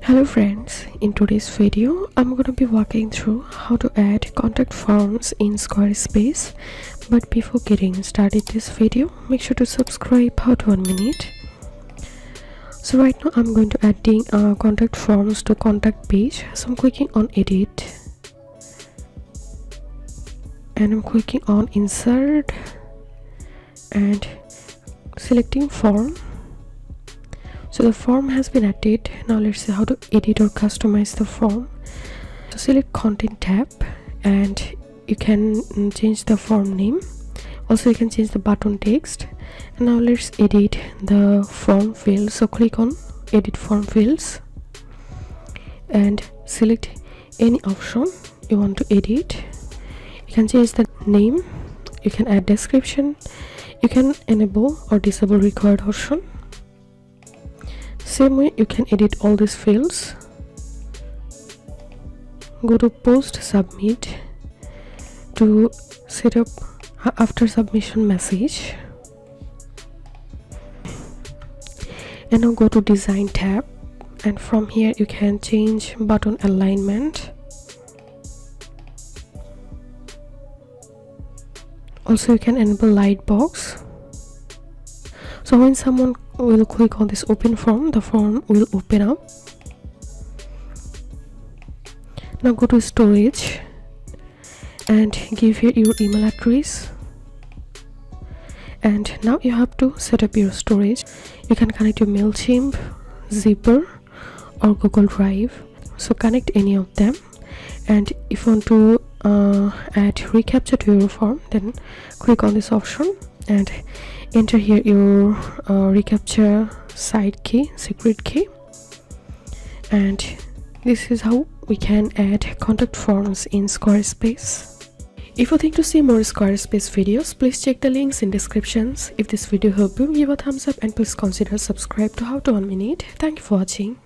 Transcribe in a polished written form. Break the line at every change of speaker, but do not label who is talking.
Hello friends, in today's video I'm going to be walking through how to add contact forms in Squarespace. But before getting started this video, make sure to subscribe. How to 1 minute. So right now I'm going to adding contact forms to contact page. So I'm clicking on edit and I'm clicking on insert and selecting form. So the form has been added. Now let's see how to edit or customize the form. So select content tab and you can change the form name. Also you can change the button text. And now let's edit the form field. So click on edit form fields and select any option you want to edit. You can change the name, you can add description, you can enable or disable required option. Same way you can edit all these fields. Go to post submit to set up after submission message, and now go to design tab, and from here you can change button alignment. Also you can enable light box. So when someone will click on this open form, the form will open up. Now go to storage and give here your email address. And now you have to set up your storage. You can connect your MailChimp, Zipper or Google Drive. So connect any of them. And if you want to add reCAPTCHA to your form, then click on this option and enter here your reCAPTCHA side key, secret key. And this is how we can add contact forms in Squarespace. If you think to see more Squarespace videos, please check the links in descriptions. If this video helped you, give a thumbs up and please consider subscribe to How to 1 Minute. Thank you for watching.